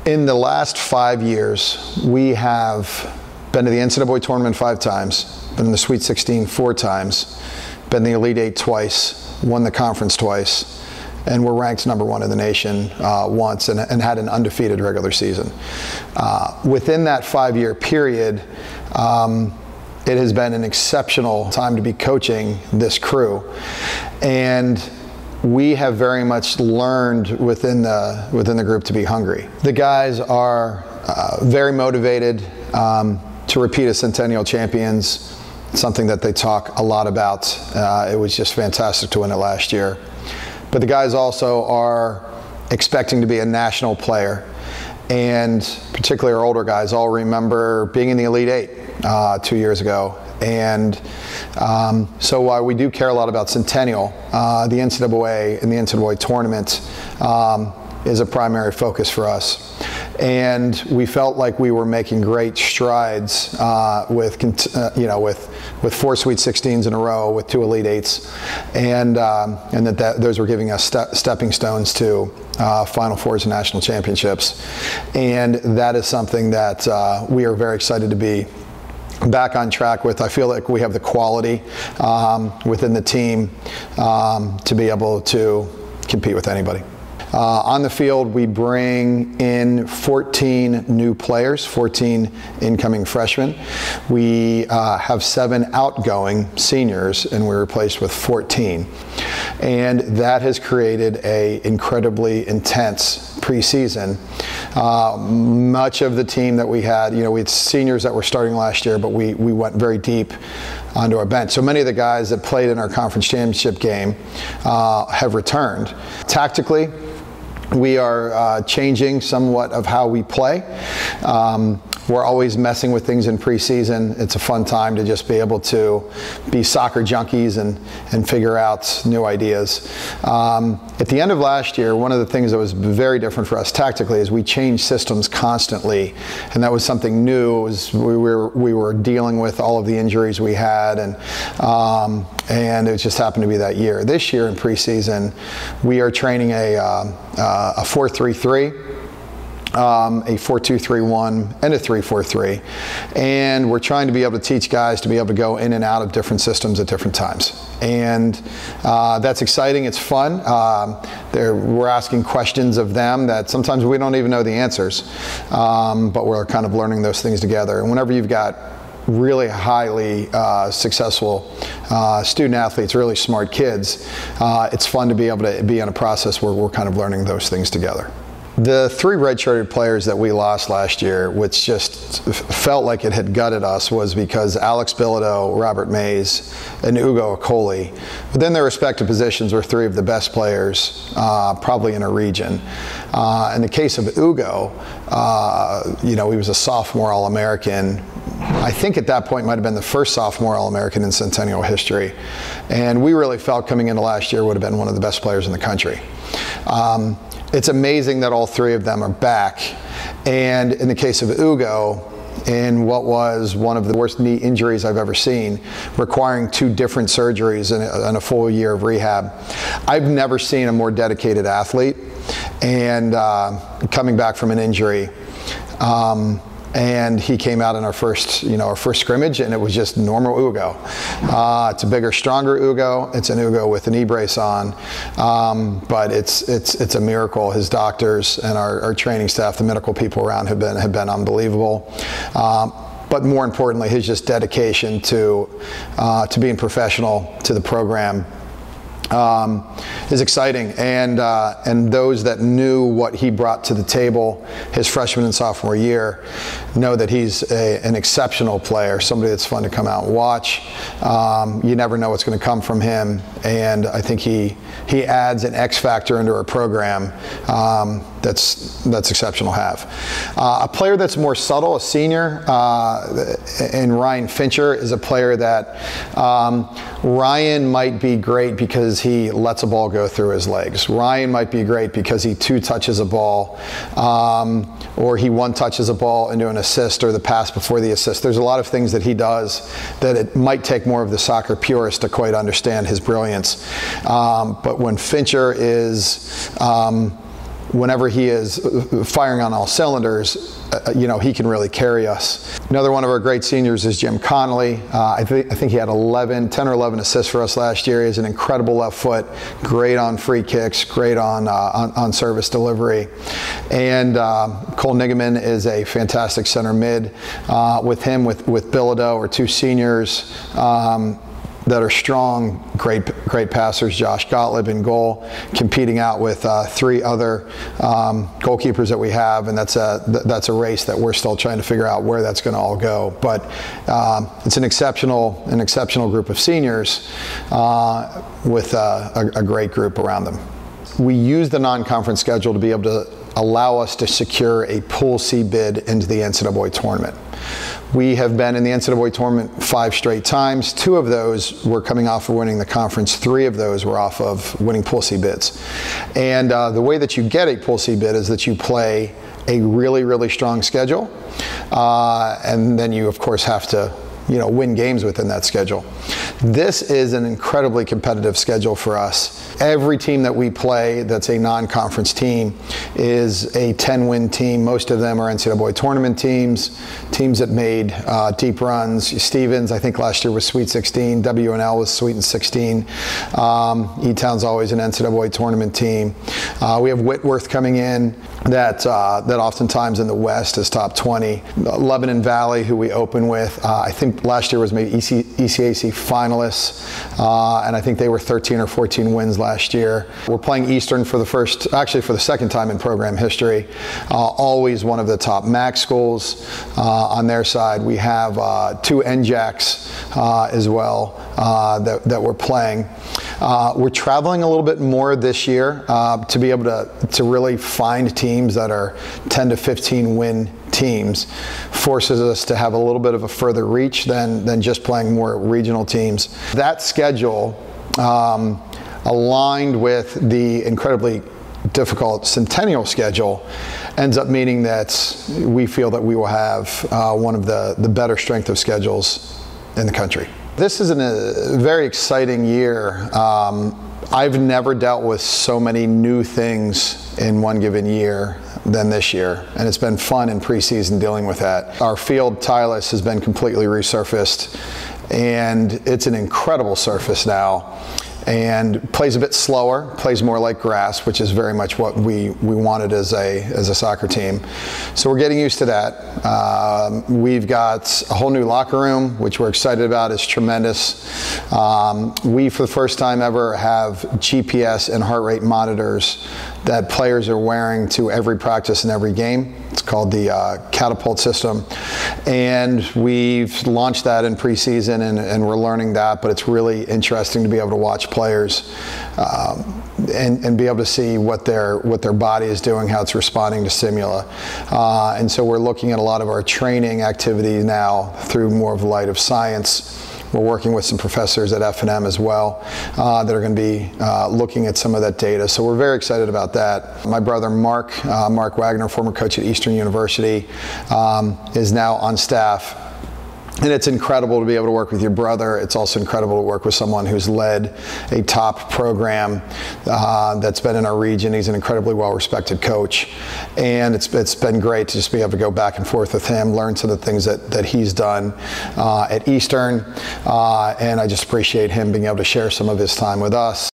In the last 5 years, we have been to the NCAA tournament 5 times, been in the Sweet 16 4 times, been in the Elite 8 twice, won the conference twice, and we're ranked #1 in the nation once, and had an undefeated regular season. Within that 5-year period, it has been an exceptional time to be coaching this crew, and we have very much learned within the group to be hungry. The guys are very motivated to repeat as Centennial champions, something that they talk a lot about. It was just fantastic to win it last year. But the guys also are expecting to be a national player, and particularly our older guys all remember being in the Elite 8 2 years ago. And so while we do care a lot about Centennial, the NCAA and the NCAA tournament is a primary focus for us. And we felt like we were making great strides with 4 Sweet 16s in a row, with 2 Elite 8s, and that those were giving us stepping stones to Final Fours and national championships. And that is something that we are very excited to be back on track with. I feel like we have the quality within the team to be able to compete with anybody. On the field, we bring in 14 new players, 14 incoming freshmen. We have 7 outgoing seniors, and we're replaced with 14. And that has created an incredibly intense preseason. Much of the team that we had seniors that were starting last year, but we went very deep onto our bench. So many of the guys that played in our conference championship game have returned. Tactically, we are changing somewhat of how we play. We're always messing with things in preseason. It's a fun time to just be able to be soccer junkies and figure out new ideas. At the end of last year, one of the things that was very different for us tactically is we changed systems constantly, and that was something new. We were dealing with all of the injuries we had, and it just happened to be that year. This year in preseason, we are training a 4-3-3. A 4-2-3-1 and a 3-4-3, and we're trying to be able to teach guys to be able to go in and out of different systems at different times, and that's exciting. It's fun. We're asking questions of them that sometimes we don't even know the answers, but we're kind of learning those things together. And whenever you've got really highly successful student athletes, really smart kids, it's fun to be able to be in a process where we're kind of learning those things together. The 3 redshirted players that we lost last year, which just felt like it had gutted us, was because Alex Bilodeau, Robert Mays, and Ugo Okoli, within their respective positions, were 3 of the best players probably in a region. In the case of Ugo, he was a sophomore All-American. I think at that point might have been the first sophomore All-American in Centennial history. And we really felt coming into last year would have been one of the best players in the country. It's amazing that all 3 of them are back. And in the case of Ugo, in what was one of the worst knee injuries I've ever seen, requiring 2 different surgeries and a full year of rehab, I've never seen a more dedicated athlete. And coming back from an injury, and he came out in our first scrimmage, and it was just normal Ugo. It's a bigger, stronger Ugo. It's an Ugo with a knee brace on, but it's a miracle. His doctors and our training staff, the medical people around, have been unbelievable. But more importantly, his just dedication to being professional to the program is exciting, and those that knew what he brought to the table his freshman and sophomore year know that he's an exceptional player, somebody that's fun to come out and watch. You never know what's going to come from him, and I think he adds an X factor into our program that's exceptional to have. A player that's more subtle, a senior, in Ryan Fincher, is a player that Ryan might be great because he lets a ball go through his legs. Ryan might be great because he 2-touches a ball, or he 1-touches a ball into an assist, or the pass before the assist. There's a lot of things that he does that it might take more of the soccer purist to quite understand his brilliance. But when Fincher is whenever he is firing on all cylinders, he can really carry us. Another one of our great seniors is Jim Connelly. I think he had 10 or 11 assists for us last year. He has an incredible left foot, great on free kicks, great on service delivery. And Cole Nigaman is a fantastic center mid. With him, with Bilodeau, are two seniors that are strong, great passers. Josh Gottlieb in goal, competing out with three other goalkeepers that we have, and that's a race that we're still trying to figure out where that's going to all go. But it's an exceptional group of seniors with a great group around them. We use the non-conference schedule to be able to allow us to secure a Pool C bid into the NCAA tournament. We have been in the NCAA tournament 5 straight times. 2 of those were coming off of winning the conference. 3 of those were off of winning Pool C bids. And the way that you get a Pool C bid is that you play a really, really strong schedule. And then you, of course, have to win games within that schedule. This is an incredibly competitive schedule for us. Every team that we play that's a non-conference team is a 10-win team. Most of them are NCAA tournament teams that made deep runs. Stevens, I think last year was Sweet 16. WNL was Sweet 16. E-Town's always an NCAA tournament team. We have Whitworth coming in that oftentimes in the West is top 20. Lebanon Valley, who we open with, I think last year was maybe ECAC finalists, and I think they were 13 or 14 wins last year. We're playing Eastern for the second time in program history. Always one of the top MAC schools. On their side, we have 2 NJACs as well that we're playing. We're traveling a little bit more this year to be able to really find teams that are 10 to 15 win teams. Forces us to have a little bit of a further reach than just playing more regional teams. That schedule, aligned with the incredibly difficult Centennial schedule, ends up meaning that we feel that we will have one of the better strength of schedules in the country. This is a very exciting year. I've never dealt with so many new things in one given year than this year, and it's been fun in preseason dealing with that. Our field, Tylus, has been completely resurfaced, and it's an incredible surface now, and plays a bit slower, plays more like grass, which is very much what we wanted as a soccer team. So we're getting used to that. We've got a whole new locker room, which we're excited about. It's tremendous. We, for the first time ever, have GPS and heart rate monitors that players are wearing to every practice and every game. It's called the Catapult system. And we've launched that in preseason, and we're learning that, but it's really interesting to be able to watch players and be able to see what their body is doing, how it's responding to stimuli. And so we're looking at a lot of our training activity now through more of the light of science. We're working with some professors at F&M as well that are going to be looking at some of that data. So we're very excited about that. My brother Mark Wagner, former coach at Eastern University, is now on staff. And it's incredible to be able to work with your brother. It's also incredible to work with someone who's led a top program that's been in our region. He's an incredibly well-respected coach. And it's been great to just be able to go back and forth with him, learn some of the things that he's done at Eastern. And I just appreciate him being able to share some of his time with us.